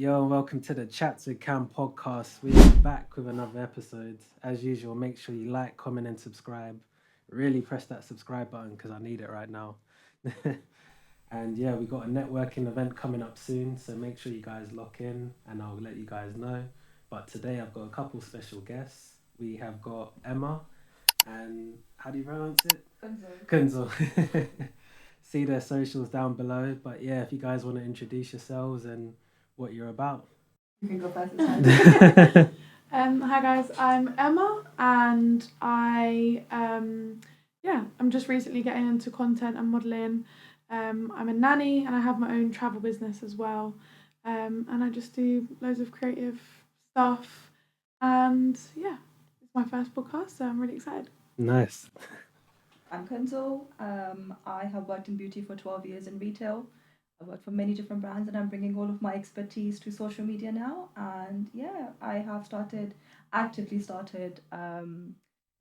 Yo, and welcome to the Chats with Cam podcast. We are back with another episode. As usual, make sure you like, comment, and subscribe. Really press that subscribe button because I need it right now. And yeah, we got a networking event coming up soon, so make sure you guys lock in and I'll let you guys know. But today I've got a couple special guests. We have got Emma and how do you pronounce it? Kunzul. Kunzul. See their socials down below. But yeah, if you guys want to introduce yourselves and what you're about. You can go first this time. Hi guys, I'm Emma, and I'm just recently getting into content and modelling. I'm a nanny, and I have my own travel business as well. And I just do loads of creative stuff. And yeah, it's my first podcast, so I'm really excited. Nice. I'm Kunzul. I have worked in beauty for 12 years in retail. I've worked for many different brands, and I'm bringing all of my expertise to social media now. And yeah, I have actively started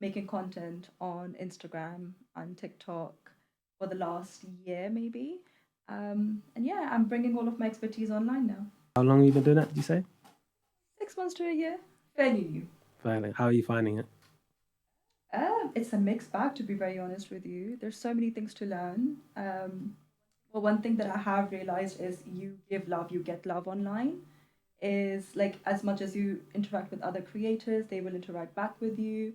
making content on Instagram and TikTok for the last year, maybe. And yeah, I'm bringing all of my expertise online now. How long have you been doing that, did you say? 6 months to a year, fairly new. Finally. How are you finding it? It's a mixed bag, to be very honest with you. There's so many things to learn. Well, one thing that I have realized is you give love, you get love online. Is like as much as you interact with other creators, they will interact back with you.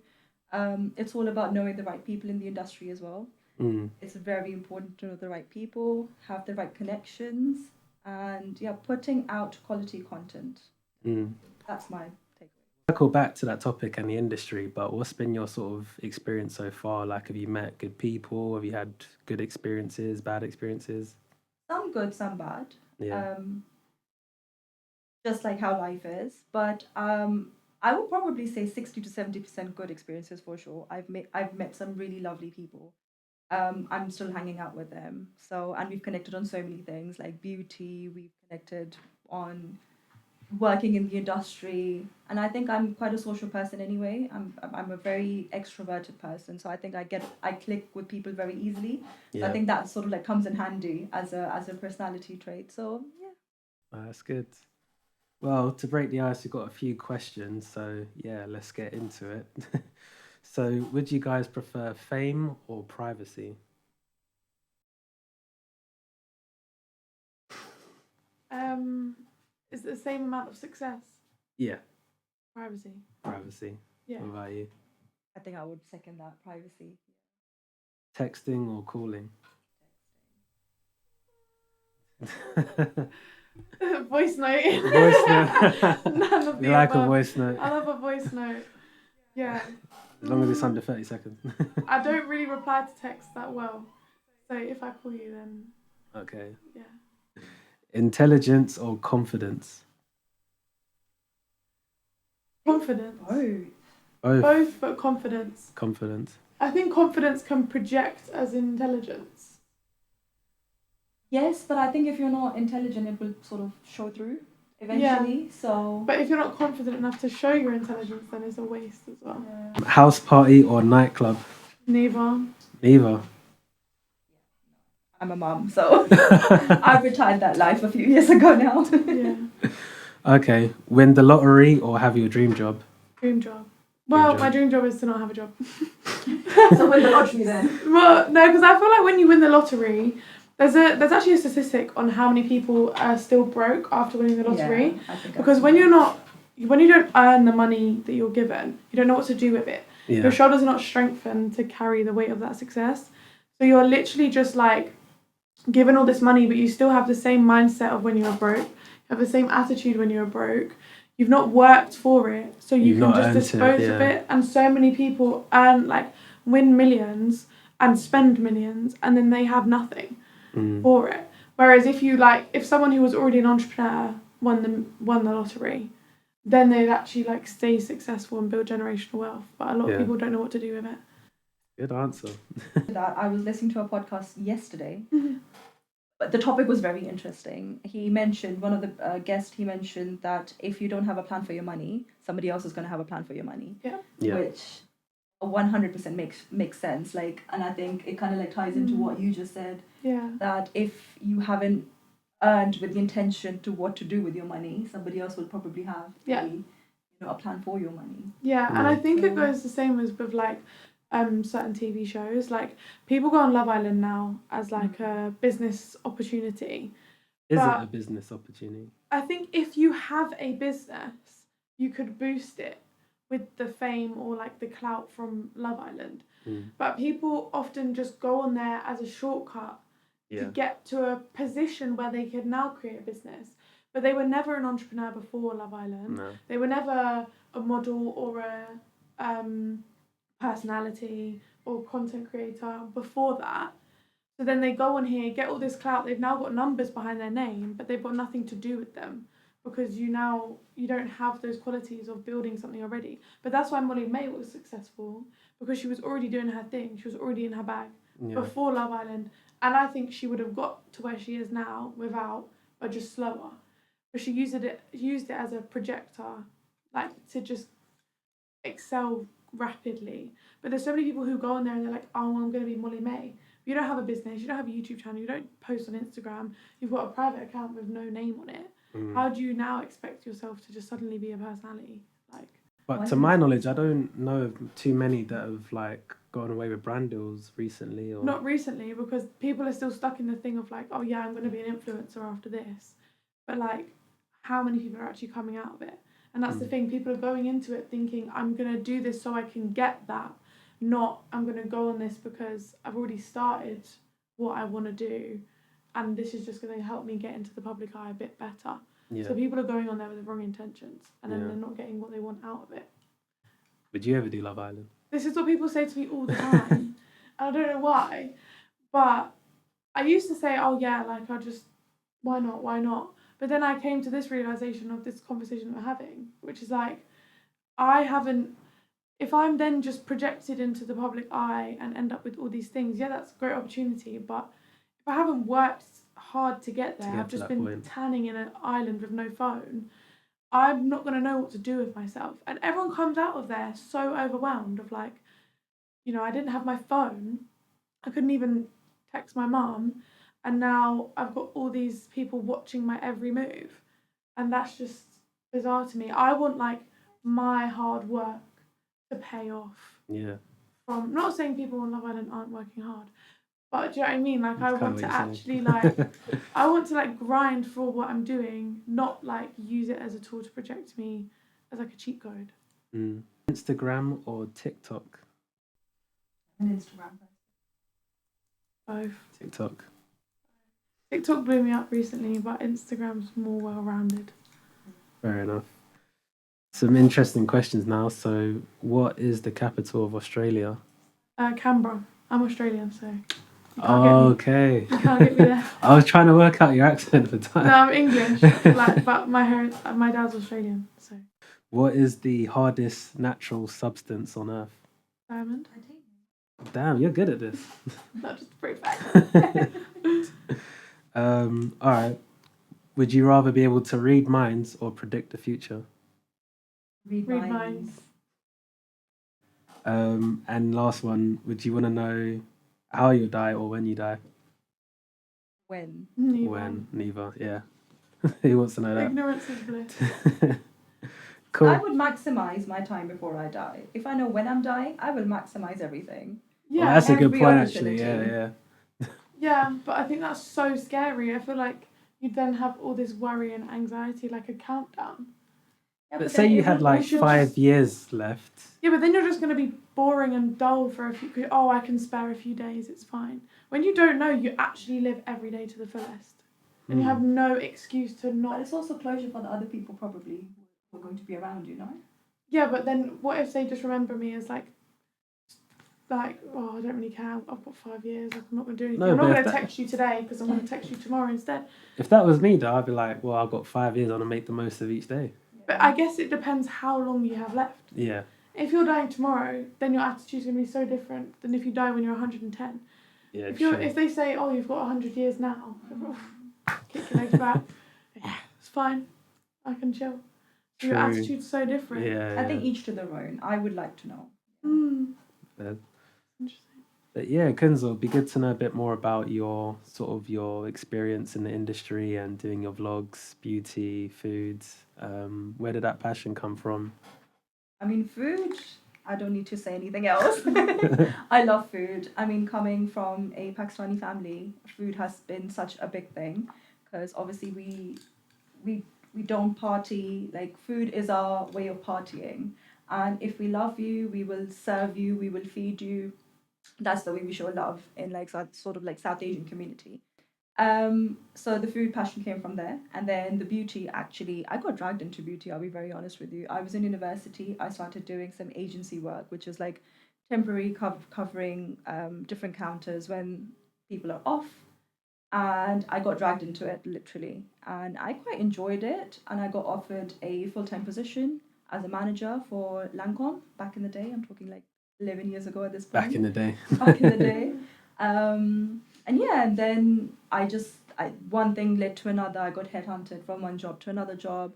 It's all about knowing the right people in the industry as well. Mm. It's very important to know the right people, have the right connections, and yeah, putting out quality content. Mm. That's my takeaway. Circle back to that topic and the industry, but what's been your sort of experience so far? Like, have you met good people? Have you had good experiences, bad experiences? Some good, some bad. Yeah. Just like how life is. But I would probably say 60 to 70% good experiences for sure. I've met some really lovely people. I'm still hanging out with them. So and we've connected on so many things like beauty. We've connected on working in the industry, and I think I'm quite a social person anyway. I'm a very extroverted person, so I think I click with people very easily. So I Yeah. think that sort of like comes in handy as a personality trait. So yeah. That's good. Well, to break the ice, we've got a few questions, so yeah, let's get into it. So, would you guys prefer fame or privacy? Is it the same amount of success? Yeah, Privacy. privacy. Yeah. What about you? I think I would second that privacy. Texting or calling? Voice note. Voice note. None of You the like a above. voice note? I love a voice note. Yeah. As long as it's under 30 seconds. I don't really reply to text that well. So if I call you, then Okay. yeah. Intelligence or confidence? Confidence. Oh, Both. Both, but confidence. Confidence. I think confidence can project as intelligence. yes, but I think if you're not intelligent, it will sort of show through eventually. So But if you're not confident enough to show your intelligence, then it's a waste as well. House party or nightclub? Neither. Neither. I'm a mum, so I retired that life a few years ago now. Yeah. Okay. Win the lottery or have your dream job? Dream job. Well, job. my dream job is to not have a job. So win the lottery then. Well, no, because I feel like when you win the lottery, there's actually a statistic on how many people are still broke after winning the lottery. Yeah, I think Because when you don't earn the money that you're given, you don't know what to do with it. Yeah. Your shoulders are not strengthened to carry the weight of that success. So you're literally just like given all this money, but you still have the same mindset of when you were broke. You have the same attitude when you were broke. You've not worked for it, so you You've can not just earned it, dispose of yeah. it. And so many people win millions and spend millions, and then they have nothing for it. Whereas if someone who was already an entrepreneur won the lottery, then they'd actually stay successful and build generational wealth. But a lot Yeah. of people don't know what to do with it. Good answer. that I was listening to a podcast yesterday, but the topic was very interesting. He mentioned one of the guests. He mentioned that if you don't have a plan for your money, somebody else is going to have a plan for your money. Yeah. Which 100% makes sense. And I think it kind of ties into what you just said. Yeah. That if you haven't earned with the intention to what to do with your money. Somebody else will probably have Yeah. a plan for your money. Yeah, and I think it So- goes the same as with like certain TV shows. Like people go on Love Island now as like a business opportunity. Is it But- a business opportunity? I think if you have a business, you could boost it with the fame or like the clout from Love Island. But people often just go on there as a shortcut to get to a position where they can now create a business. But they were never an entrepreneur before Love Island. No. They were never a model or a personality or content creator before that. So then they go on here, get all this clout. They've now got numbers behind their name, but they've got nothing to do with them because you don't have those qualities of building something already. But that's why Molly May was successful, because she was already doing her thing. She was already in her bag before Love Island. And I think she would have got to where she is now without, but just slower. But she used it as a projector, like to just excel rapidly. But there's so many people who go on there and they're like, oh, I'm going to be Molly May. You don't have a business, you don't have a YouTube channel, you don't post on Instagram, you've got a private account with no name on it. How do you now expect yourself to just suddenly be a personality? But to my knowledge, I don't know of too many that have like gone away with brand deals recently. Or Not recently, because people are still stuck in the thing of like, oh yeah, I'm going to be an influencer after this. But like, how many people are actually coming out of it? And that's the thing, people are going into it thinking, I'm going to do this so I can get that. Not, I'm going to go on this because I've already started what I want to do and this is just going to help me get into the public eye a bit better. So people are going on there with the wrong intentions and then they're not getting what they want out of it. Would you ever do Love Island? This is what people say to me all the time. I don't know why, but I used to say, oh yeah, like I just, why not? But then I came to this realisation of this conversation we're having, which is like, if I'm then just projected into the public eye and end up with all these things, yeah, that's a great opportunity. But if I haven't worked hard to get there, I've just been tanning in an island with no phone, I'm not going to know what to do with myself. And everyone comes out of there so overwhelmed of like, I didn't have my phone. I couldn't even text my mum. And now I've got all these people watching my every move. And that's just bizarre to me. I want like my hard work to pay off. Yeah. From not saying people on Love Island aren't working hard, but do you know what I mean? Like I want to actually I want to like grind for what I'm doing, not like use it as a tool to project me as like a cheat code. Instagram or TikTok? An Instagram. Both. TikTok. TikTok blew me up recently, but Instagram's more well-rounded. Fair enough. Some interesting questions now. So, what is the capital of Australia? Canberra. I'm Australian, so you Okay. You can't get me there. I was trying to work out your accent for time. No, I'm English, but my dad's Australian, so. What is the hardest natural substance on Earth? Diamond. Damn, you're good at this. Not just brute fact. All right. Would you rather be able to read minds or predict the future? Read minds. And last one, would you want to know how you die or when you die? When? Neither. When? Neither, yeah. Who wants to know that? Ignorance is bliss. Cool. I would maximize my time before I die. If I know when I'm dying, I will maximize everything. Yeah, Well, that's a good every point, actually. opportunity. Yeah. yeah, but I think that's so scary. I feel like you'd then have all this worry and anxiety, like a countdown. Yeah, But then say you it had would- like we should 5 just- years left. Yeah, but then you're just going to be boring and dull for a few. Oh, I can spare a few days. It's fine. When you don't know, you actually live every day to the fullest, and you have no excuse to But not. it's also closure for the other people probably who are going to be around, Yeah, but then what if they just remember me as like, oh, I don't really care. I've got 5 years. I'm not going to do anything. No, I'm not but going if to that- text you today because I'm going to text you tomorrow instead. If that was me, though, I'd be like, well, I've got 5 years. I'm going to make the most of each day. But I guess it depends how long you have left. Yeah. If you're dying tomorrow, then your attitude's going to be so different than if you die when you're 110. Yeah, If they say, oh, you've got 100 years now, kick your legs back. Yeah, it's fine. I can chill. Your True. attitude's so different. Yeah, I think each to their own. I would like to know. Mm. Yeah. Interesting. But yeah, Kunzul, it'd be good to know a bit more about your sort of your experience in the industry and doing your vlogs, beauty, foods. Where did that passion come from? I mean, food, I don't need to say anything else. I love food. I mean, coming from a Pakistani family, food has been such a big thing because obviously we we don't party. Like food is our way of partying. And if we love you, we will serve you, we will feed you. That's the way we show love in like sort of like South Asian community. So the food passion came from there, and then the beauty. Actually, I got dragged into beauty. I'll be very honest with you. I was in university. I started doing some agency work, which is like temporary covering different counters when people are off, and I got dragged into it literally, and I quite enjoyed it. And I got offered a full-time position as a manager for Lancome back in the day. I'm talking like 11 years ago at this Back in point. the day. Back in the day. And yeah, and then one thing led to another. I got headhunted from one job to another job.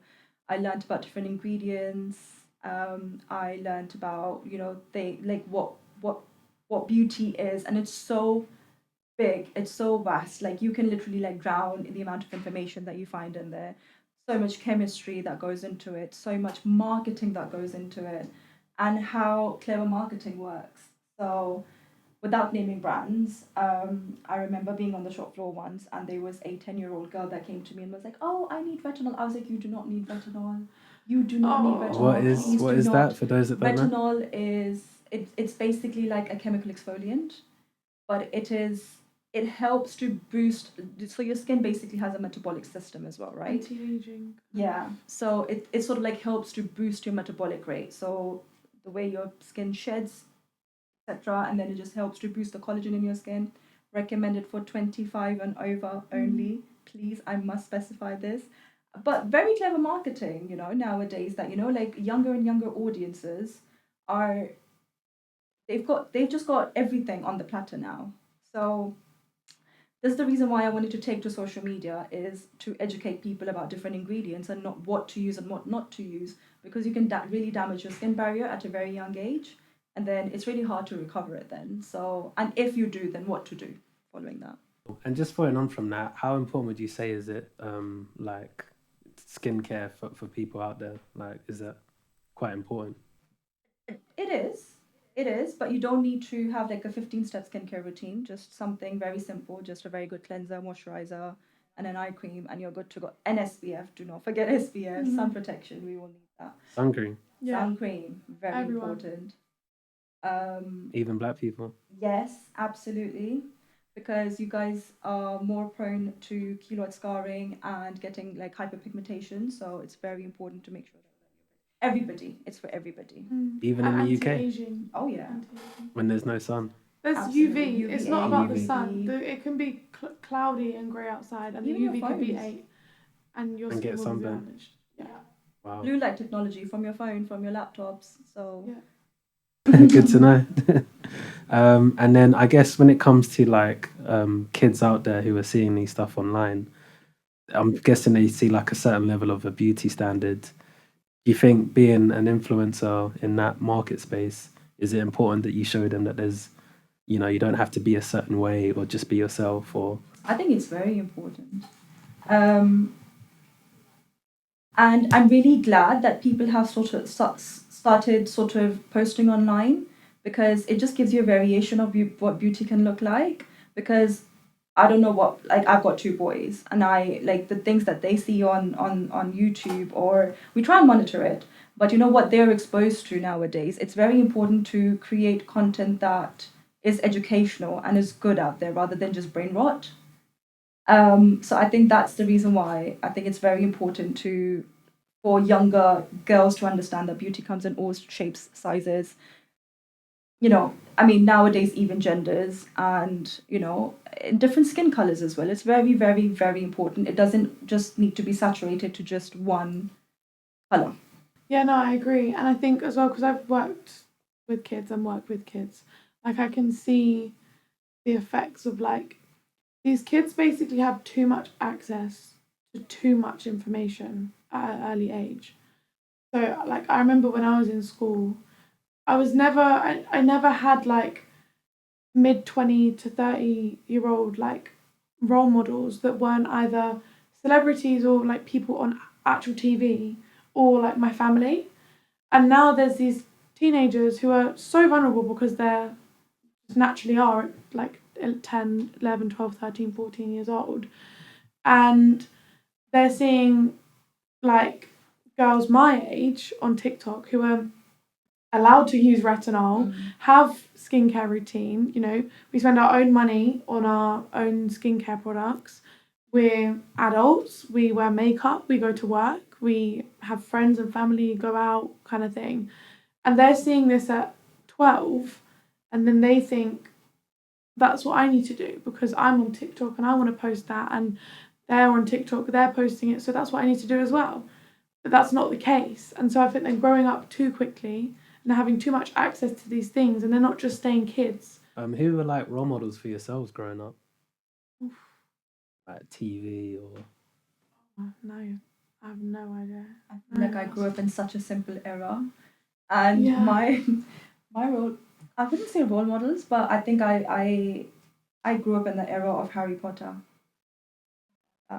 I learned about different ingredients. I learned about they like what beauty is, and it's so big. It's so vast. Like you can literally like drown in the amount of information that you find in there. So much chemistry that goes into it. So much marketing that goes into it, and how clever marketing works. So without naming brands, I remember being on the shop floor once, and there was a 10-year-old girl that came to me and was like, "Oh, I need retinol." I was like, "You do not need retinol. You do not need Oh. What retinol. is Please what do is that not." for those that don't know? Retinol is it's basically like a chemical exfoliant, but it helps to boost. So your skin basically has a metabolic system as well, right? Anti-aging. Yeah. So it sort of like helps to boost your metabolic rate. So the way your skin sheds, etc. And then it just helps to boost the collagen in your skin. Recommended for 25 and over only. Please, I must specify this. But very clever marketing, nowadays that, like younger and younger audiences are they've just got everything on the platter now. So this is the reason why I wanted to take to social media is to educate people about different ingredients and not what to use and what not to use, because you can really damage your skin barrier at a very young age, and then it's really hard to recover it then. So, and if you do, then what to do following that. And just following on from that, how important would you say is it, like skincare for people out there? Like, is that quite important? It is. It is, but you don't need to have like a 15-step skincare routine. Just something very simple, just a very good cleanser, moisturizer, and an eye cream, and you're good to go. And SPF, do not forget SPF, sun protection. We will need that. Sun cream, Yeah. Sun cream, very Everyone. important. Um, even black people. yes, absolutely, because you guys are more prone to keloid scarring and getting like hyperpigmentation. So it's very important to make sure that everybody, it's for everybody. Even in And the UK, anti-aging. Oh yeah, Anti-aging. when there's no sun, There's absolutely. UV. It's UVA, not about the UV. sun. It can be cloudy and grey outside, and the Even your UV could be phones. 8, and your And skin get will be sunburn. damaged. Yeah. Wow, Blue light technology from your phone, from your laptops. So Yeah. good to know. And then I guess when it comes to like kids out there who are seeing these stuff online, I'm guessing they see like a certain level of a beauty standard. Do you think being an influencer in that market space, is it important that you show them that there's, you don't have to be a certain way or just be yourself or I think it's very important. Um, and I'm really glad that people have sort of started sort of posting online, because it just gives you a variation of what beauty can look like. Because I don't know what, like I've got two boys, and I like the things that they see on YouTube, or we try and monitor it. But what they're exposed to nowadays, it's very important to create content that is educational and is good out there rather than just brain rot. So I think that's the reason why I think it's very important for younger girls to understand that beauty comes in all shapes, sizes. I mean, nowadays even genders, and in different skin colors as well. It's very, very, very important. It doesn't just need to be saturated to just one color. Yeah, no, I agree. And I think as well, because I've worked with kids and worked with kids, like I can see the effects of like these kids basically have too much access to too much information at an early age. So like I remember when I was in school, I never had like mid 20 to 30-year-old like role models that weren't either celebrities or like people on actual TV or like my family. And now there's these teenagers who are so vulnerable because they're just naturally are like 10, 11, 12, 13, 14 years old. And they're seeing like girls my age on TikTok who are allowed to use retinol, have skincare routine. You know, we spend our own money on our own skincare products. We're adults, we wear makeup, we go to work, we have friends and family go out kind of thing. And they're seeing this at 12 and then they think that's what I need to do because I'm on TikTok and I want to post that and they're on TikTok, they're posting it, so that's what I need to do as well. But that's not the case. And so I think they're growing up too quickly and they're having too much access to these things and they're not just staying kids. Who were like role models for yourselves growing up? Like TV or No, I have no idea. I feel like I grew up in such a simple era, and Yeah. my role, I wouldn't say role models, but I think I grew up in the era of Harry Potter. I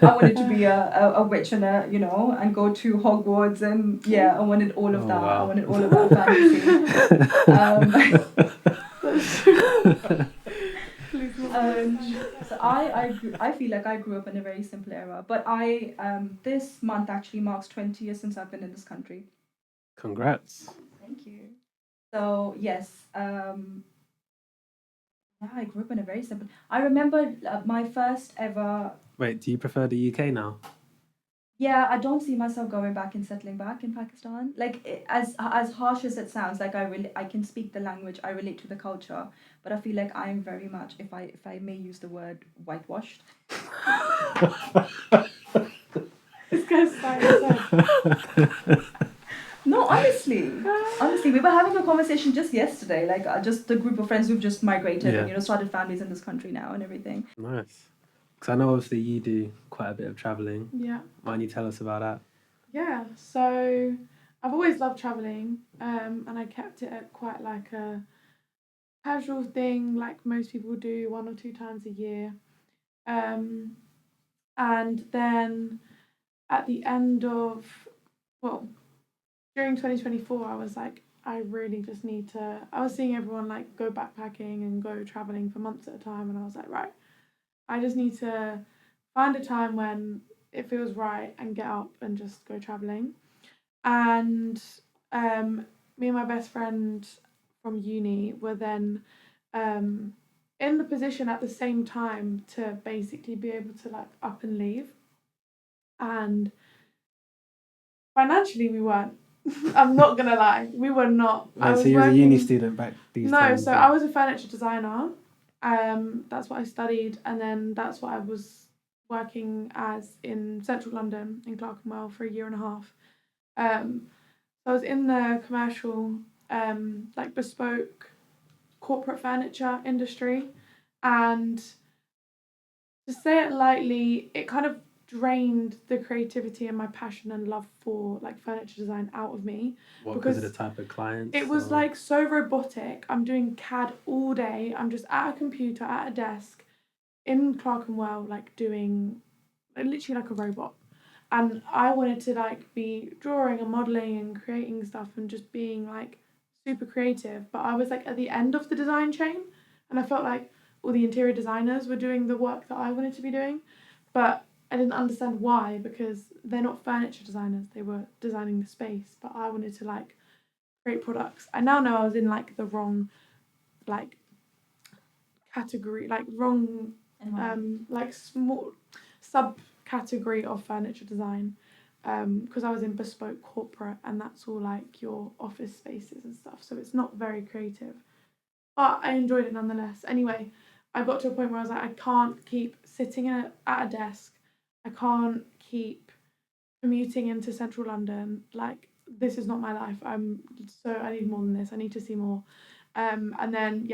wanted to be a witch and and go to Hogwarts, and I wanted all of Oh, that. I wow. wanted all of that fantasy. So I feel like I grew up in a very simple era, but I this month actually marks 20 years since I've been in this country. Congrats. Thank you. So yes, I grew up in a very simple. I remember my first ever. Wait, do you prefer the UK now? Yeah, I don't see myself going back and settling back in Pakistan. Like as harsh as it sounds, like I can speak the language, I relate to the culture, but I feel like I'm very much, if I may use the word, whitewashed. This guy's so No, honestly, we were having a conversation just yesterday, like just the group of friends who've just migrated and Yeah. started families in this country now and everything. Nice. Because I know obviously you do quite a bit of travelling. Yeah. Why don't you tell us about that? Yeah, so I've always loved travelling, and I kept it at quite like a casual thing, like most people do, 1 or 2 times a year. And then at the end of, well, during 2024, I was like, I really just need to. I was seeing everyone like go backpacking and go travelling for months at a time, and I was like, right, I just need to find a time when it feels right and get up and just go travelling. And me and my best friend from uni were then in the position at the same time to basically be able to like up and leave. And financially, we weren't. I'm not gonna lie, we were not. Right, so you're a uni student back these No, times? so I was a furniture designer. That's what I studied, and then that's what I was working as in central London in Clerkenwell for a year and a half. So I was in the commercial, like bespoke corporate furniture industry, and to say it lightly, it kind of drained the creativity and my passion and love for like furniture design out of me. What, because of the type of clients? It was like so robotic. I'm doing CAD all day. I'm just at a computer, at a desk, in Clerkenwell, like doing literally like a robot. And I wanted to like be drawing and modelling and creating stuff and just being like super creative. But I was like at the end of the design chain and I felt like all the interior designers were doing the work that I wanted to be doing. But I didn't understand why, because they're not furniture designers, they were designing the space, but I wanted to like create products. I now know I was in like the wrong like category, like wrong like small subcategory of furniture design, because I was in bespoke corporate and that's all like your office spaces and stuff, so it's not very creative, but I enjoyed it nonetheless. Anyway, I got to a point where I was like, I can't keep sitting at a desk, I can't keep commuting into central London, like this is not my life. I need more than this, I need to see more. And then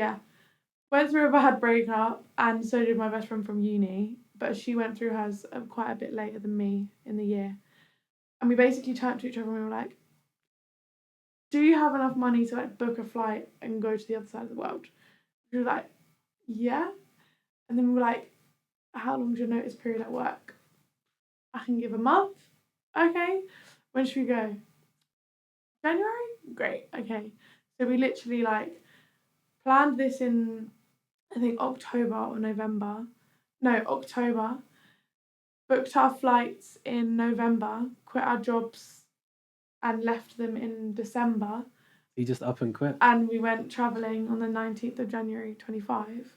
went through a bad breakup, and so did my best friend from uni, but she went through hers quite a bit later than me in the year. And we basically turned to each other and we were like, do you have enough money to like book a flight and go to the other side of the world? She was like, yeah. And then we were like, how long's your notice period at work? I can give a month. Okay. When should we go? January? Great. Okay. So we literally like planned this in, I think, October or November. No, October. Booked our flights in November, quit our jobs and left them in December. You just up and quit. And we went travelling on the 19th of January 25.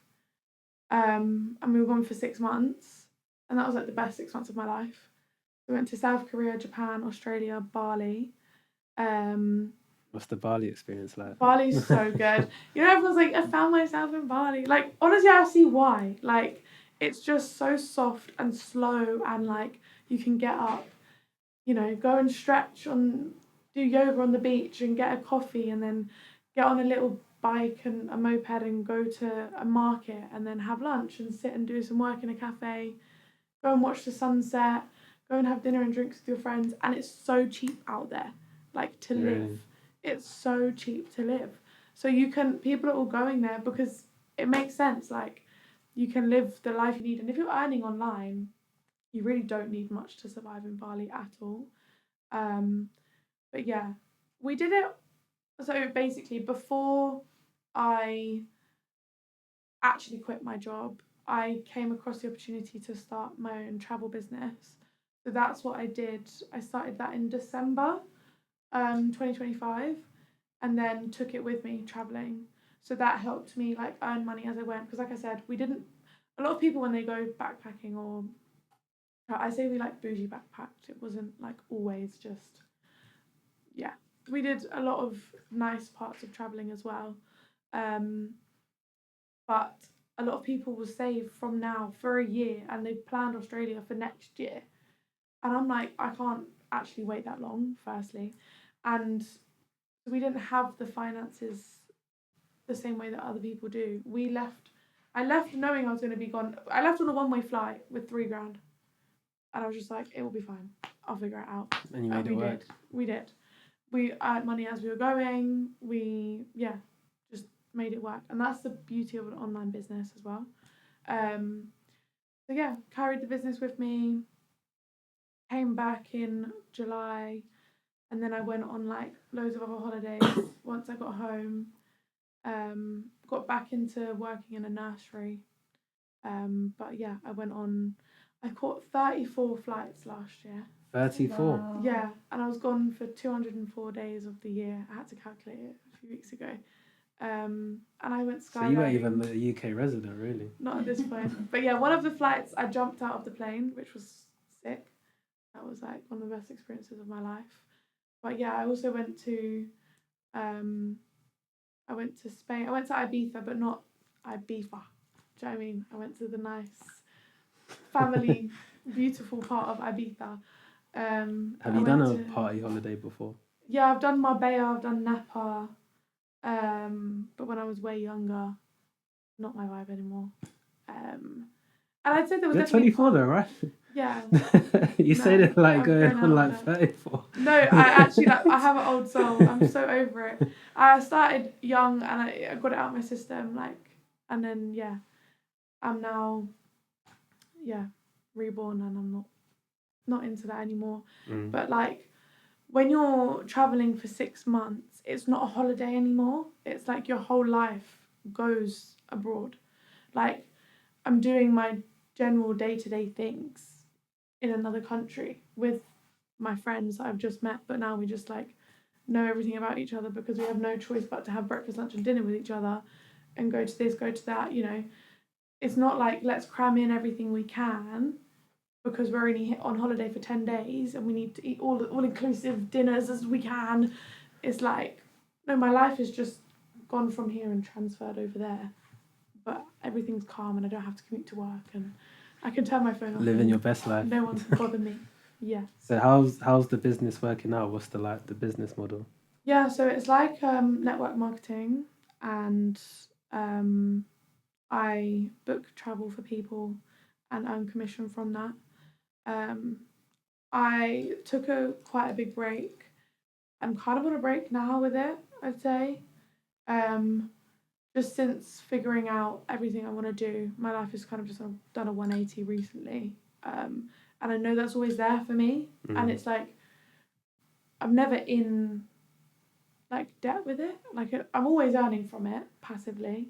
And we were gone for 6 months. And that was like the best 6 months of my life. We went to South Korea, Japan, Australia, Bali. What's the Bali experience like? Bali's so good. You know, everyone's like, I found myself in Bali. Like, honestly, I see why. Like, it's just so soft and slow, and like, you can get up, you know, go and stretch on, do yoga on the beach and get a coffee, and then get on a little bike and a moped and go to a market and then have lunch and sit and do some work in a cafe, go and watch the sunset, go and have dinner and drinks with your friends. And it's so cheap out there, like, to live. It's so cheap to live. So people are all going there because it makes sense. Like, you can live the life you need. And if you're earning online, you really don't need much to survive in Bali at all. But yeah, we did it. So basically, before I actually quit my job, I came across the opportunity to start my own travel business. So that's what I did. I started that in December 2025, and then took it with me traveling. So that helped me like earn money as I went, because like I said, a lot of people when they go backpacking, or I say we like bougie backpacked, it wasn't like always just, yeah, we did a lot of nice parts of traveling as well. But a lot of people will save from now for a year and they've planned Australia for next year. And I'm like, I can't actually wait that long, firstly. And we didn't have the finances the same way that other people do. I left knowing I was going to be gone. I left on a one-way flight with $3,000. And I was just like, it will be fine. I'll figure it out. And you made it work. We did. We earned money as we were going. We, just made it work. And that's the beauty of an online business as well. So yeah, carried the business with me. Came back in July. And then I went on like loads of other holidays once I got home. Got back into working in a nursery. But yeah, I caught 34 flights last year. 34? Wow. Yeah, and I was gone for 204 days of the year. I had to calculate it a few weeks ago. And I went skydiving. So you weren't even the UK resident, really? Not at this point. But yeah, one of the flights I jumped out of the plane, which was sick. That was like one of the best experiences of my life. But yeah, I also went to Spain. I went to Ibiza, but not Ibiza. Do you know what I mean? I went to the nice, family, beautiful part of Ibiza. Have you done a party holiday before? Yeah, I've done Marbella, I've done Napa. But when I was way younger, not my vibe anymore. And I'd say there was You're definitely 24 though, right? Yeah. You said it like I'm going on like now. 34. No, I actually I have an old soul. I'm so over it. I started young and I got it out of my system, and then I'm now reborn, and I'm not into that anymore. But like, when you're traveling for 6 months, it's not a holiday anymore. It's like your whole life goes abroad. Like, I'm doing my general day-to-day things in another country with my friends that I've just met, but now we just like know everything about each other because we have no choice but to have breakfast, lunch and dinner with each other and go to this, go to that, you know. It's not like let's cram in everything we can because we're only on holiday for 10 days and we need to eat all inclusive dinners as we can. It's like, no, my life has just gone from here and transferred over there, but everything's calm and I don't have to commute to work and I can turn my phone off. Living your best life. No one can bother me. Yeah. So how's the business working out? What's the business model? Yeah, so it's like network marketing, and I book travel for people and earn commission from that. I took quite a big break. I'm kind of on a break now with it, I'd say. just since figuring out everything I want to do, my life has kind of just done a 180 recently. And I know that's always there for me. And it's like, I'm never in like debt with it. Like I'm always earning from it passively,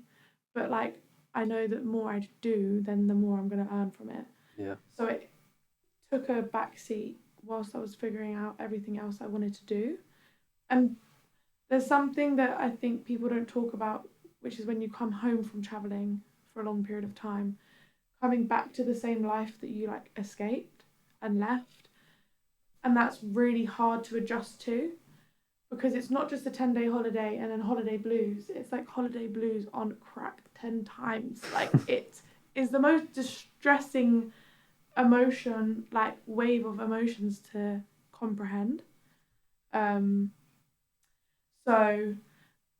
but like I know that the more I do, then the more I'm going to earn from it. Yeah. So it took a back seat whilst I was figuring out everything else I wanted to do. And there's something that I think people don't talk about, which is when you come home from traveling for a long period of time, coming back to the same life that you like escaped and left. And that's really hard to adjust to, because it's not just a 10-day holiday and then holiday blues. It's like holiday blues on crack 10 times. Like it is the most distressing emotion, like wave of emotions to comprehend. So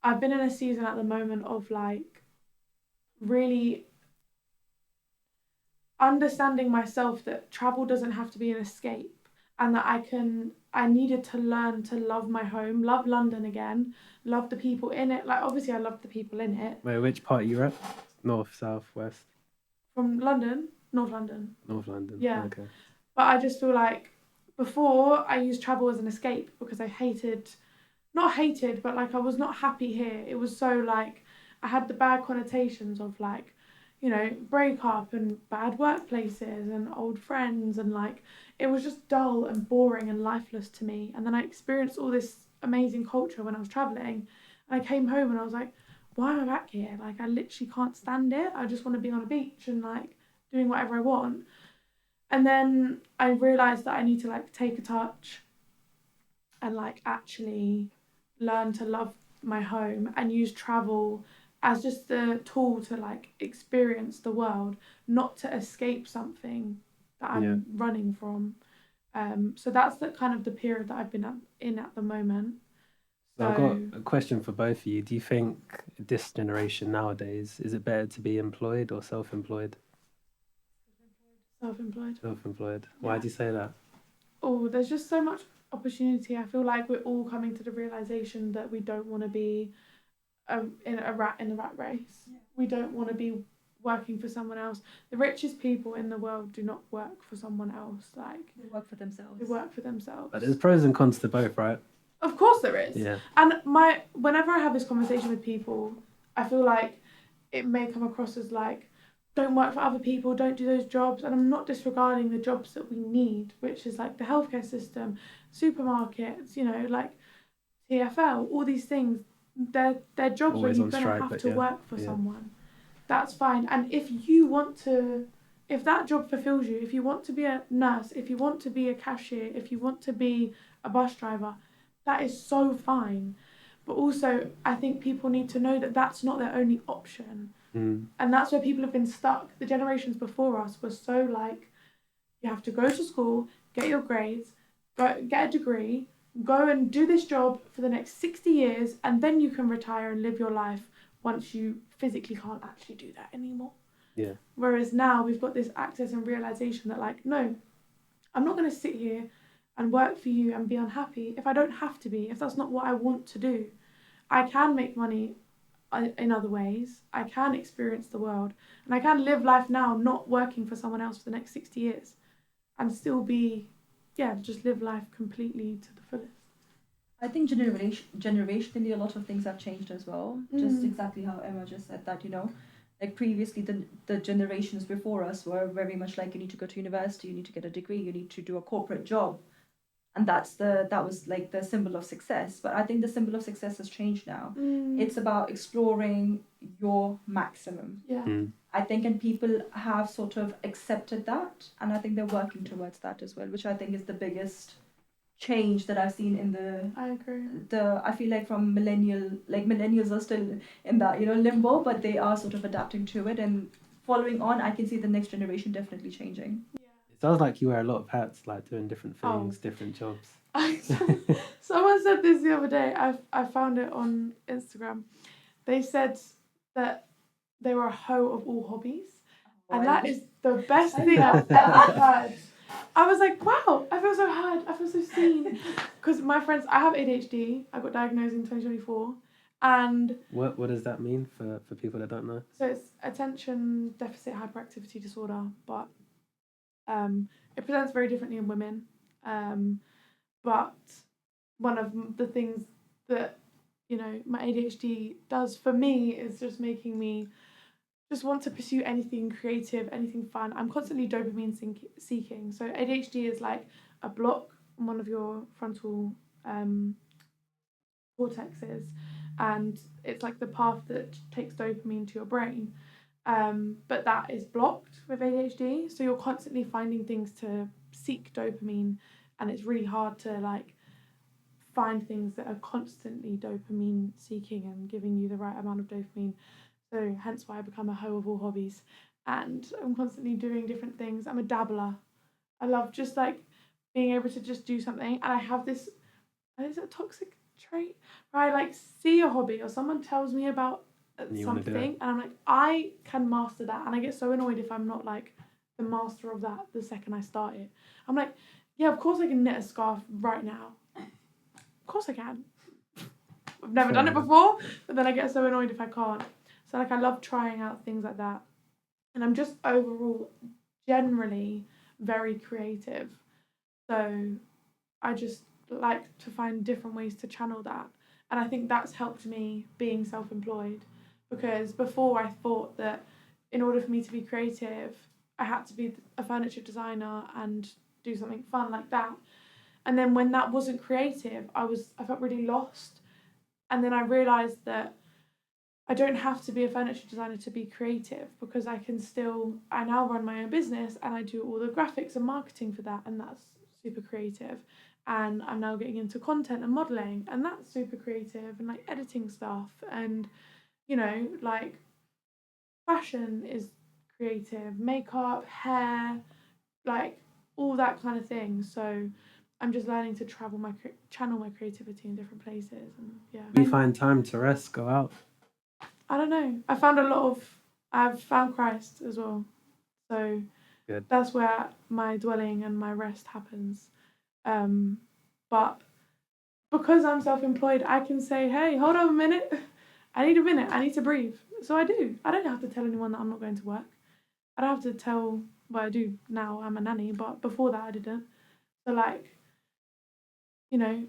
I've been in a season at the moment of like really understanding myself that travel doesn't have to be an escape, and that I needed to learn to love my home, love London again, love the people in it. Like obviously I love the people in it. Wait, which part are you at? North, south, west? From London, North London. North London. Yeah. Okay. But I just feel like before I used travel as an escape because I not hated, but like I was not happy here. It was so like I had the bad connotations of like, you know, breakup and bad workplaces and old friends, and like it was just dull and boring and lifeless to me. And then I experienced all this amazing culture when I was traveling, and I came home and I was like, why am I back here? Like I literally can't stand it. I just want to be on a beach and like doing whatever I want. And then I realised that I need to like take a touch and like actually learn to love my home and use travel as just a tool to like experience the world, not to escape something that I'm running from. So that's the kind of the period that I've been in at the moment. So I've got a question for both of you. Do you think this generation nowadays, is it better to be employed or self-employed? Self-employed. Self-employed. Why do you say that? Oh, there's just so much opportunity. I feel like we're all coming to the realization that we don't want to be in a rat race. Yeah. We don't want to be working for someone else. The richest people in the world do not work for someone else. Like they work for themselves. They work for themselves. But there's pros and cons to both, right? Of course there is. Yeah. And whenever I have this conversation with people, I feel like it may come across as like, don't work for other people, don't do those jobs. And I'm not disregarding the jobs that we need, which is like the healthcare system, supermarkets, you know, like TFL, all these things. They're jobs Always where you're going to have to work for someone. That's fine. And if that job fulfills you, if you want to be a nurse, if you want to be a cashier, if you want to be a bus driver, that is so fine. But also, I think people need to know that that's not their only option. And that's where people have been stuck. The generations before us were so like, you have to go to school, get your grades, get a degree, go and do this job for the next 60 years, and then you can retire and live your life once you physically can't actually do that anymore. Yeah. Whereas now we've got this access and realization that like, no, I'm not going to sit here and work for you and be unhappy if I don't have to be, if that's not what I want to do. I can make money in other ways. I can experience the world, and I can live life now not working for someone else for the next 60 years and still be, just live life completely to the fullest. I think generationally a lot of things have changed as well. Just exactly how Emma just said that, you know, like previously the generations before us were very much like, you need to go to university, you need to get a degree, you need to do a corporate job. And that was like the symbol of success. But I think the symbol of success has changed now. It's about exploring your maximum. Yeah. I think, and people have sort of accepted that, and I think they're working towards that as well, which I think is the biggest change that I've seen in I agree. I feel like from millennials are still in that, you know, limbo, but they are sort of adapting to it, and following on, I can see the next generation definitely changing. Sounds like you wear a lot of hats, like doing different things, different jobs. Someone said this the other day. I found it on Instagram. They said that they were a hoe of all hobbies. And that is the best thing I've ever heard. I was like, wow, I feel so heard. I feel so seen. Because my friends, I have ADHD. I got diagnosed in 2024. And What does that mean for people that don't know? so it's attention deficit hyperactivity disorder, but it presents very differently in women. But one of the things that, you know, my ADHD does for me is just making me just want to pursue anything creative, anything fun. I'm constantly dopamine seeking. So ADHD is like a block on one of your frontal cortexes, and it's like the path that takes dopamine to your brain. But that is blocked with ADHD, so you're constantly finding things to seek dopamine, and it's really hard to like find things that are constantly dopamine seeking and giving you the right amount of dopamine. So hence why I become a hoe of all hobbies, and I'm constantly doing different things. I'm a dabbler. I love just like being able to just do something, and I have this, is it a toxic trait, where I like see a hobby or someone tells me about something, and I'm like, I can master that, and I get so annoyed if I'm not like the master of that the second I start it. I'm like, yeah, of course I can knit a scarf right now. Of course I can. I've never done it before, but then I get so annoyed if I can't. So like I love trying out things like that. And I'm just overall generally very creative. So I just like to find different ways to channel that. And I think that's helped me being self-employed, because before I thought that in order for me to be creative, I had to be a furniture designer and do something fun like that. And then when that wasn't creative, I felt really lost. And then I realised that I don't have to be a furniture designer to be creative, because I now run my own business and I do all the graphics and marketing for that, and that's super creative. And I'm now getting into content and modelling, and that's super creative, and like editing stuff, and you know, like fashion is creative, makeup, hair, like all that kind of thing. So I'm just learning to channel my creativity in different places, and yeah. You find time to rest, go out? I don't know. I've found Christ as well. So good. That's where my dwelling and my rest happens. But because I'm self-employed, I can say, hey, hold on a minute. I need a minute. I need to breathe. So I do. I don't have to tell anyone that I'm not going to work. I don't have to tell, well, I do now, I'm a nanny, but before that I didn't. So like, you know,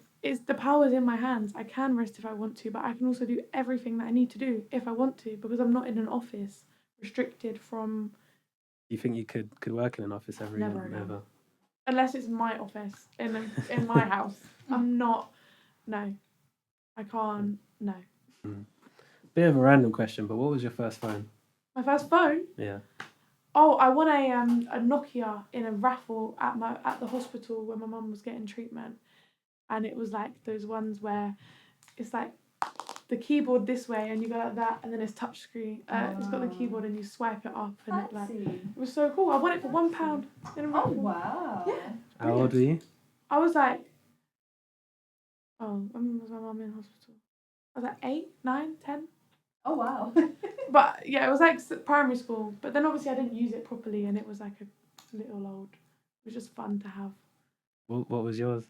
the power's in my hands. I can rest if I want to, but I can also do everything that I need to do if I want to, because I'm not in an office restricted from. You think you could work in an office ever? Never. Unless it's my office in my house. I'm not. No, I can't. No. Bit of a random question, but what was your first phone? My first phone? Yeah. Oh, I won a Nokia in a raffle at the hospital when my mum was getting treatment, and it was like those ones where it's like the keyboard this way and you go like that, and then it's touch screen. It's got the keyboard and you swipe it up, and it was so cool. I won it for £1 in a raffle. Oh wow! Yeah. How old were you? I was like, when was my mum in hospital? I was like 8, 9, 10. Oh wow! But yeah, it was like primary school. But then obviously I didn't use it properly, and it was like a little old. It was just fun to have. What was yours?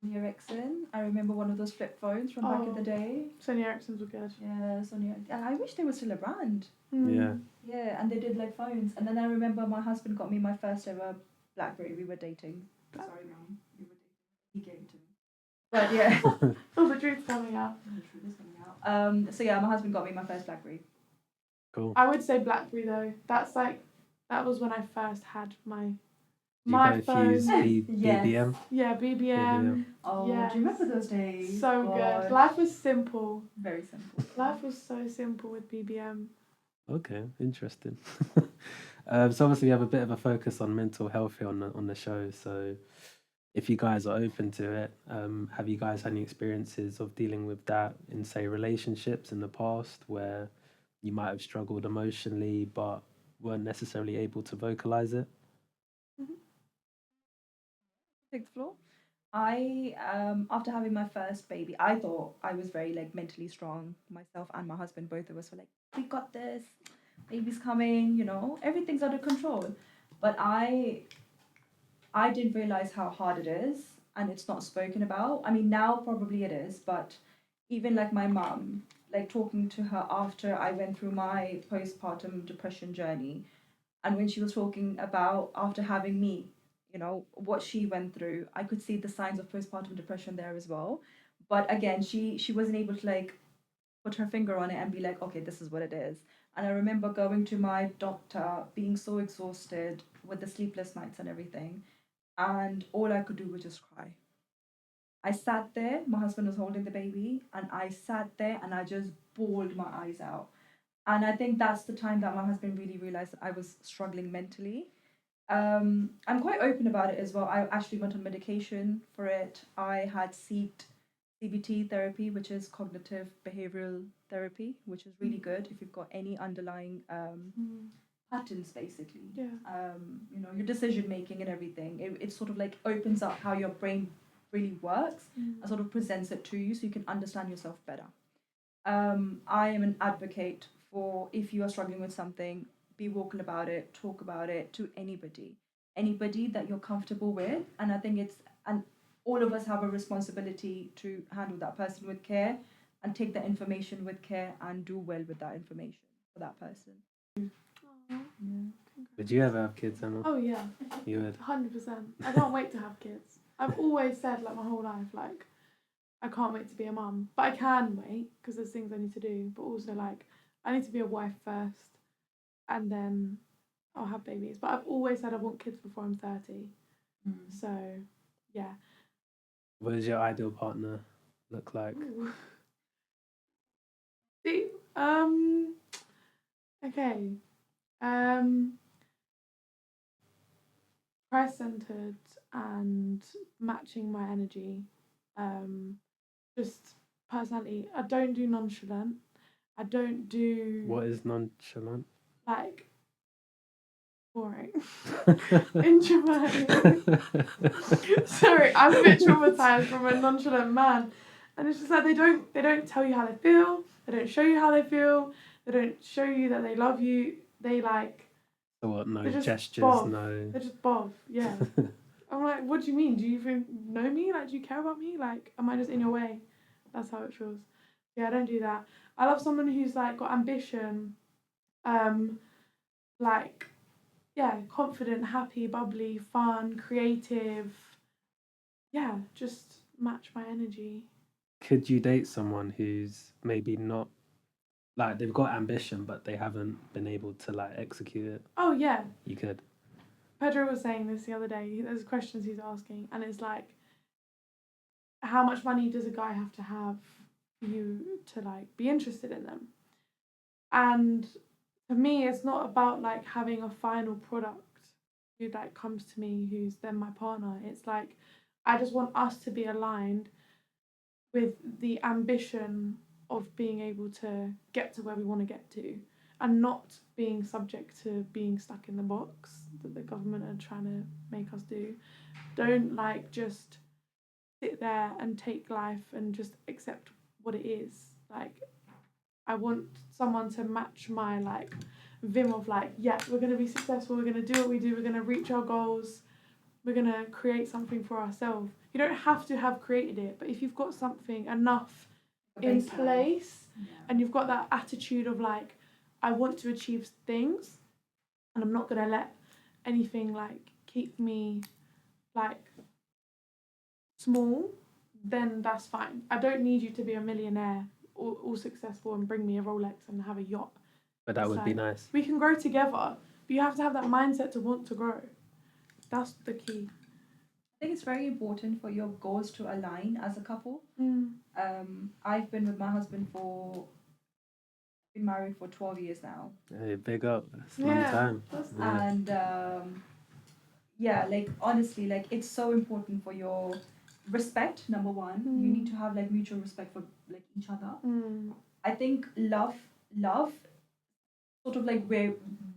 Sony Ericsson. I remember one of those flip phones from back in the day. Sony Ericssons were good. Yeah, Sony. I wish they were still around. Yeah. Yeah, and they did like phones. And then I remember my husband got me my first ever BlackBerry. We were dating. Sorry, Mum. We were dating. He gave it to me. But yeah. Oh, the truth's coming out. The truth is coming out. So yeah, my husband got me my first BlackBerry. Cool. I would say BlackBerry though. That was when I first had my phone. Use Yes. BBM? Yeah, BBM. Oh, yes. do you remember those days? So God. good. Life was simple. Very simple. Life was so simple with BBM. Okay, interesting. So obviously we have a bit of a focus on mental health here on the show. So if you guys are open to it, have you guys had any experiences of dealing with that in, say, relationships in the past where you might have struggled emotionally but weren't necessarily able to vocalize it? Take the floor. I after having my first baby, I thought I was very like mentally strong. Myself and my husband, both of us were like, we got this. Baby's coming, you know, everything's under control. But I didn't realize how hard it is, and it's not spoken about. I mean, now probably it is, but even like my mum, like talking to her after I went through my postpartum depression journey, and when she was talking about after having me, what she went through, I could see the signs of postpartum depression there as well. But again, she wasn't able to like put her finger on it and be like, okay, this is what it is. And I remember going to my doctor, being so exhausted with the sleepless nights and everything, and all I could do was just cry. I sat there, my husband was holding the baby, and I sat there and I just bawled my eyes out. And I think that's the time that my husband really realized that I was struggling mentally. I'm quite open about it as well. I actually went on medication for it. I had seeked CBT therapy, which is cognitive behavioral therapy, which is really good if you've got any underlying patterns, basically. Yeah. Your decision making and everything. It sort of like opens up how your brain really works and sort of presents it to you so you can understand yourself better. I am an advocate for if you are struggling with something, be vocal about it, talk about it to anybody that you're comfortable with. And I think and all of us have a responsibility to handle that person with care and take that information with care and do well with that information for that person. Aw. Yeah. Would you ever have kids, Emma? Oh yeah, You would. 100%. I can't wait to have kids. I've always said like my whole life like I can't wait to be a mum, but I can wait because there's things I need to do. But also like I need to be a wife first, and then I'll have babies. But I've always said I want kids before I'm 30. So yeah. What does your ideal partner look like? Ooh. See, okay. Christ centered and matching my energy. Just personality. I don't do nonchalant. I don't do What is nonchalant? like boring. Introverted. Sorry, I'm a bit traumatized from a nonchalant man. And it's just like they don't tell you how they feel, they don't show you how they feel, they don't show you that they love you. They like So what? No They're just gestures, both. no. They're just both, yeah. I'm like, what do you mean? Do you even know me? Like, do you care about me? Like, am I just in your way? That's how it feels. Yeah, I don't do that. I love someone who's like got ambition, like, yeah, confident, happy, bubbly, fun, creative. Yeah, just match my energy. Could you date someone who's maybe not like they've got ambition but they haven't been able to like execute it? Oh yeah, You could. Pedro was saying this the other day. There's questions he's asking, and it's like, how much money does a guy have for you to like be interested in them? And for me, it's not about like having a final product who like comes to me who's then my partner. It's like I just want us to be aligned with the ambition of being able to get to where we want to get to and not being subject to being stuck in the box that the government are trying to make us do. Don't like just sit there and take life and just accept what it is. Like I want someone to match my like vim of like, yeah, we're gonna be successful, we're gonna do what we do, we're gonna reach our goals, we're gonna create something for ourselves. You don't have to have created it, but if you've got something enough in place and you've got that attitude of like, I want to achieve things and I'm not gonna let anything like keep me like small, then that's fine. I don't need you to be a millionaire or all successful and bring me a Rolex and have a yacht. But that It's would be like, nice. we can grow together, but you have to have that mindset to want to grow. That's the key. I think it's very important for your goals to align as a couple. Mm. I've been with my husband been married for 12 years now. Hey, big up. That's a long time. Yeah. And yeah, like honestly, like it's so important for your respect, number one. You need to have like mutual respect for like each other. I think love sort of like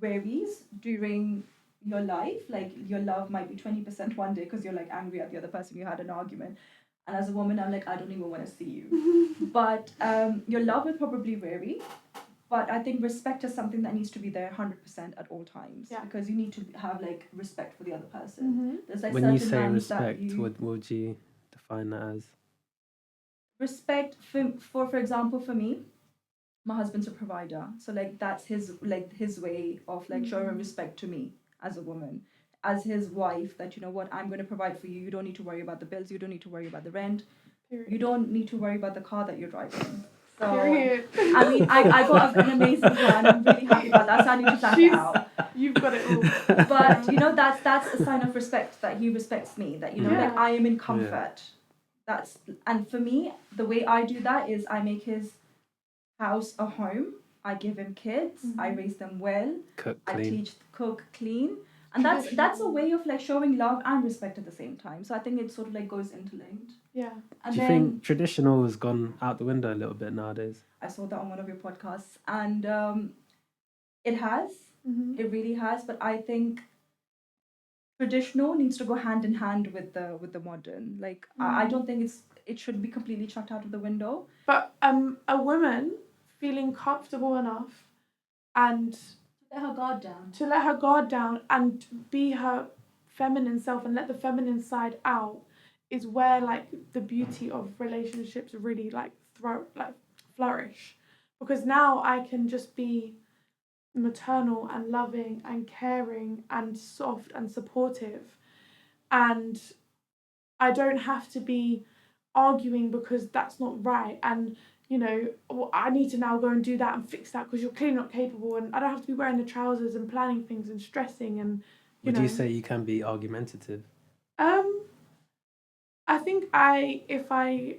varies during your life. Like your love might be 20% one day because you're like angry at the other person, you had an argument. And as a woman, I'm like, I don't even want to see you. But your love will probably vary. But I think respect is something that needs to be there 100% at all times. Yeah. Because you need to have like respect for the other person. There's like When you certain say lines that respect, what would you define that as? Respect for example, for me, my husband's a provider, so like that's his way of like showing respect to me as a woman, as his wife, that you know what, I'm going to provide for you. You don't need to worry about the bills, you don't need to worry about the rent, Period. you don't need to worry about the car that you're driving. So Period. I mean, I got an amazing car and I'm really happy about that, so I need to plan it out. You've got it all. But you know, that's a sign of respect, that he respects me, that you know, like Yeah. I am in comfort. That's, and for me, the way I do that is I make his house a home. I give him kids. I raise them well. Cook, I clean. teach, cook, clean, and that's a way of like showing love and respect at the same time. So I think it sort of like goes interlinked. Yeah. And Do you then think traditional has gone out the window a little bit nowadays? I saw that on one of your podcasts, and it has. It really has. But I think traditional needs to go hand in hand with the modern. Like I don't think it should be completely chucked out of the window. But a woman feeling comfortable enough and Let her guard down. to let her guard down and be her feminine self and let the feminine side out is where like the beauty of relationships really like flourish, because now I can just be maternal and loving and caring and soft and supportive, and I don't have to be arguing because that's not right, and you know, I need to now go and do that and fix that because you're clearly not capable, and I don't have to be wearing the trousers and planning things and stressing and Would you say you can be argumentative? I think if I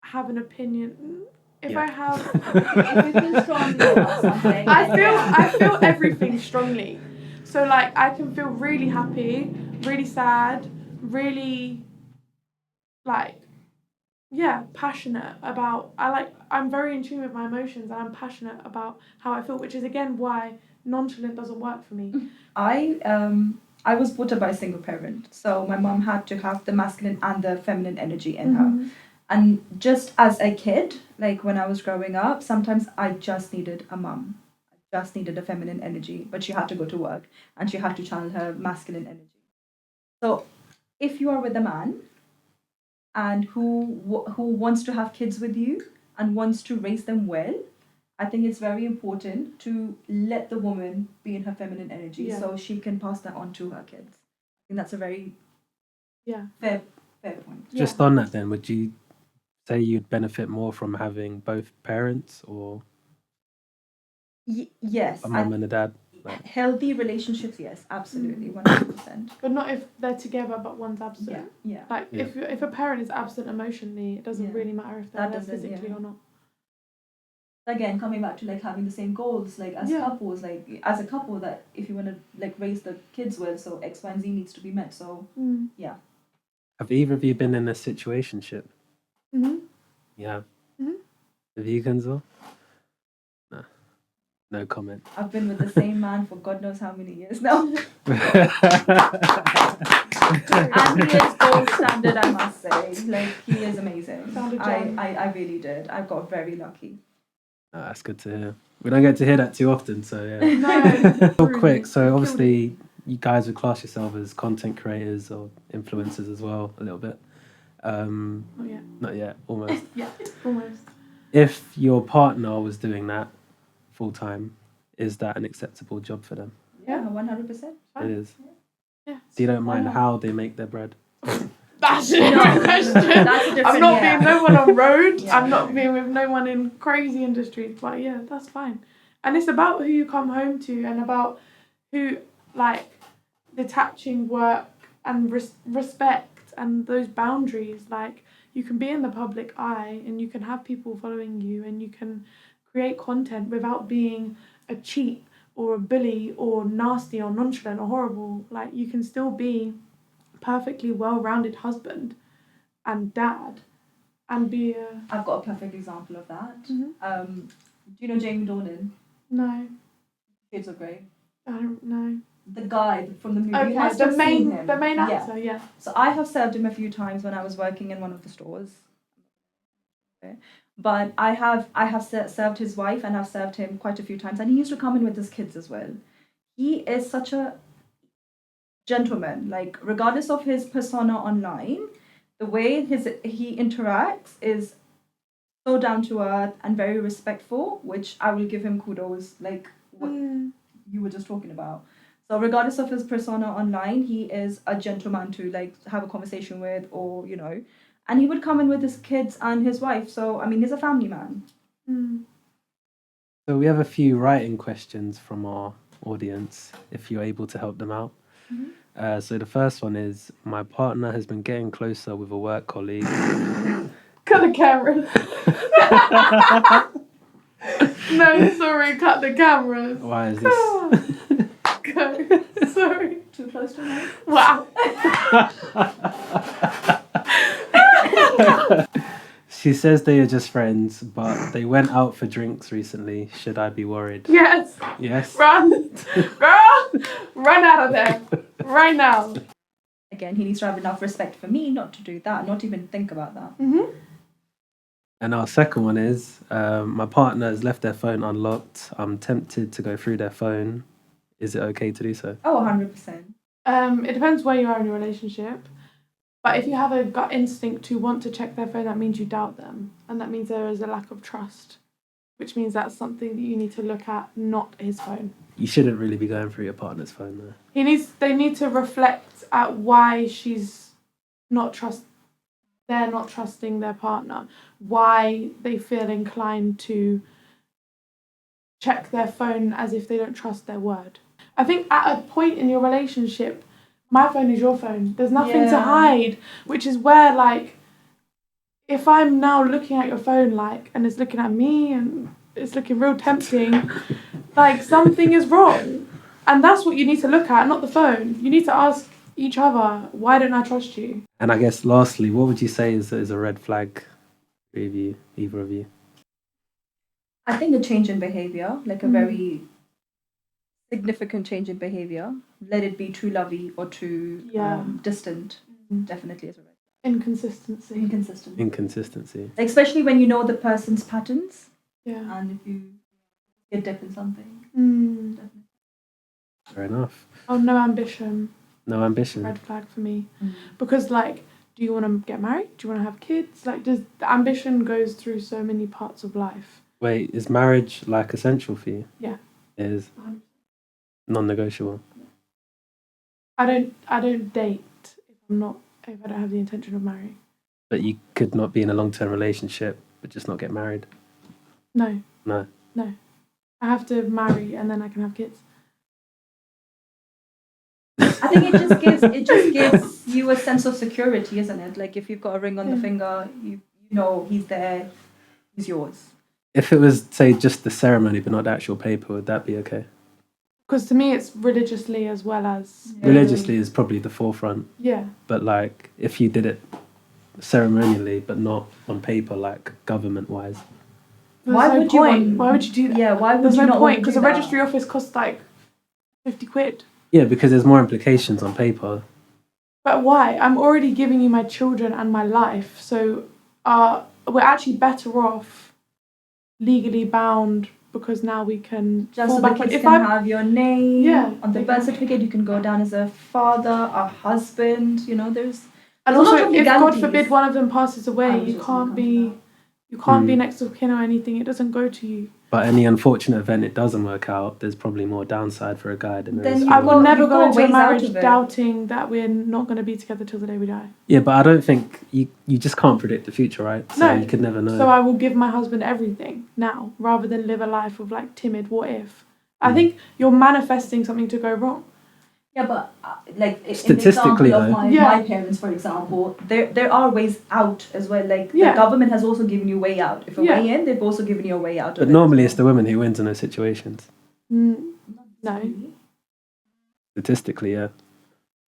have an opinion, if Yeah. I have If you feel strongly about something, I feel everything strongly. So like I can feel really happy, really sad, really like passionate about I'm very in tune with my emotions and I'm passionate about how I feel, which is again why nonchalant doesn't work for me. I was brought up by a single parent, so my mom had to have the masculine and the feminine energy in her. And just as a kid, like when I was growing up, sometimes I just needed a mum. I just needed a feminine energy, but she had to go to work and she had to channel her masculine energy. So if you are with a man and who wants to have kids with you and wants to raise them well, I think it's very important to let the woman be in her feminine energy so she can pass that on to her kids. I think that's a very fair point. Just on that then, would you say you'd benefit more from having both parents or Yes. a mum and a dad? Healthy relationships, yes, absolutely, 100%. But not if they're together but one's absent. Yeah. Like if a parent is absent emotionally, it doesn't really matter if they're there doesn't, physically or not. Again, coming back to like having the same goals, like as couples, like as a couple, that if you want to like raise the kids well, so X, Y, and Z needs to be met. So yeah. Have either of you been in a situationship? Yeah. Have you, Kunzul? No. No comment. I've been with the same man for God knows how many years now. And he is gold standard, I must say. Like, he is amazing. I really did. I got very lucky. Oh, that's good to hear. We don't get to hear that too often, so yeah. No. Real quick, so obviously you guys would class yourself as content creators or influencers as well, a little bit. Not yet. Not yet, almost. Yeah, almost. If your partner was doing that full time, is that an acceptable job for them? Yeah, 100%. It is. Yeah. So you don't mind how they make their bread? That's a different question. That's a different, I'm not being no one on road. Yeah. I'm not being with no one in crazy industries. But yeah, that's fine. And it's about who you come home to and about who, like, detaching work and respect and those boundaries. Like, you can be in the public eye and you can have people following you and you can create content without being a cheat or a bully or nasty or nonchalant or horrible. Like, you can still be perfectly well-rounded husband and dad and be a... I've got a perfect example of that. Do you know Jamie Dornan? No. Shades of Grey. I don't know. The guy from the movie. Okay, You must have seen him. the main actor, yeah. So I have served him a few times when I was working in one of the stores. Okay. But I have served his wife and I've served him quite a few times, and he used to come in with his kids as well. He is such a gentleman, like regardless of his persona online, the way he interacts is so down to earth and very respectful, which I will give him kudos, like what you were just talking about. So regardless of his persona online, he is a gentleman to like have a conversation with, or and he would come in with his kids and his wife. So I mean, he's a family man. So we have a few writing questions from our audience, if you're able to help them out. So the first one is, my partner has been getting closer with a work colleague. Cut the camera. No, sorry, cut the camera. Why is this? Go. Sorry. Too close to me. Wow. She says they are just friends, but they went out for drinks recently. Should I be worried? Yes. Yes. Run. Girl, run out of there. Right now. Again, he needs to have enough respect for me not to do that, not even think about that. And our second one is, my partner has left their phone unlocked. I'm tempted to go through their phone. Is it okay to do so? Oh, 100%. It depends where you are in your relationship. But if you have a gut instinct to want to check their phone, that means you doubt them. And that means there is a lack of trust, which means that's something that you need to look at, not his phone. You shouldn't really be going through your partner's phone, though. They need to reflect at why they're not trusting their partner, why they feel inclined to check their phone as if they don't trust their word. I think at a point in your relationship, my phone is your phone. There's nothing to hide, which is where, like, if I'm now looking at your phone, like, and it's looking at me and it's looking real tempting, like, something is wrong. And that's what you need to look at, not the phone. You need to ask each other, why don't I trust you? And I guess lastly, what would you say is a red flag for either of you? I think a change in behavior, like a very significant change in behavior, let it be too lovey or too distant, definitely is a red flag. Inconsistency. Like, especially when you know the person's patterns. Yeah. And if you get dip in something. Definitely. Fair enough. Oh, no ambition. No ambition. Red flag for me. Because, like, do you want to get married? Do you want to have kids? Like, the ambition goes through so many parts of life. Wait, is marriage, like, essential for you? Yeah. It is? Non-negotiable? I don't date if I don't have the intention of marrying. But you could not be in a long-term relationship but just not get married? No. No. I have to marry and then I can have kids. I think it just gives you a sense of security, isn't it? Like, if you've got a ring on the finger, you know he's there, he's yours. If it was, say, just the ceremony but not the actual paper, would that be okay? Because to me, it's religiously as well as... Religiously is probably the forefront. Yeah. But, like, if you did it ceremonially but not on paper, like, government-wise. Why would you do that? Yeah, why would There's you no not point, because do a that? registry office costs, like, 50 quid. Yeah, because there's more implications on paper. But why? I'm already giving you my children and my life, so we're actually better off legally bound because now we can just so the kids can have your name on the birth can. certificate. You can go down as a father, a husband. There's and a lot also of if God legalities. forbid one of them passes away, you can't be next of kin or anything. It doesn't go to you. But any unfortunate event it doesn't work out, there's probably more downside for a guy than there is for I will never go into a ways out marriage of it. doubting that we're not going to be together till the day we die. Yeah, but I don't think you just can't predict the future, right? So you could never know. So I will give my husband everything now rather than live a life of like timid what if. I think you're manifesting something to go wrong. Yeah, but like statistically, in the example of my parents, for example, there are ways out as well. Like the government has also given you a way out. If a way in, they've also given you a way out. But normally it's the woman who wins in those situations. No. Statistically, yeah.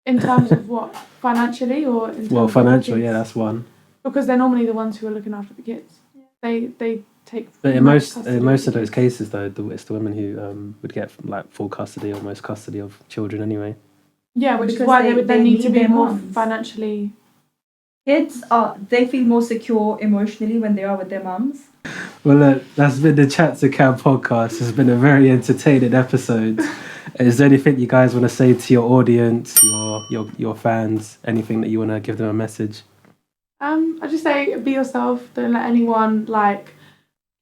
In terms of what? Financially or in terms financial, yeah, that's one. Because they're normally the ones who are looking after the kids. They take. But in most of those cases, though, it's the women who would get like full custody or most custody of children anyway. Yeah, which is why they would then need to be more financially. Kids they feel more secure emotionally when they are with their mums. Well, look, that's been the Chat to Cam podcast. It's been a very entertaining episode. Is there anything you guys want to say to your audience, your fans? Anything that you want to give them a message? I just say be yourself. Don't let anyone like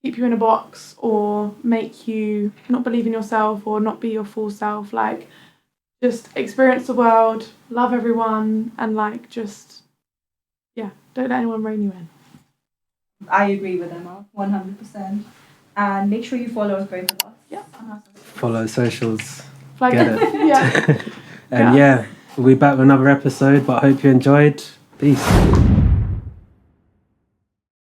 keep you in a box or make you not believe in yourself or not be your full self. Like, just experience the world, love everyone, and like just don't let anyone rein you in. I agree with Emma, 100%. And make sure you follow us, Brave with Us. Yeah. Follow socials. Like, Get it. yeah. And we'll be back with another episode, but I hope you enjoyed. Peace.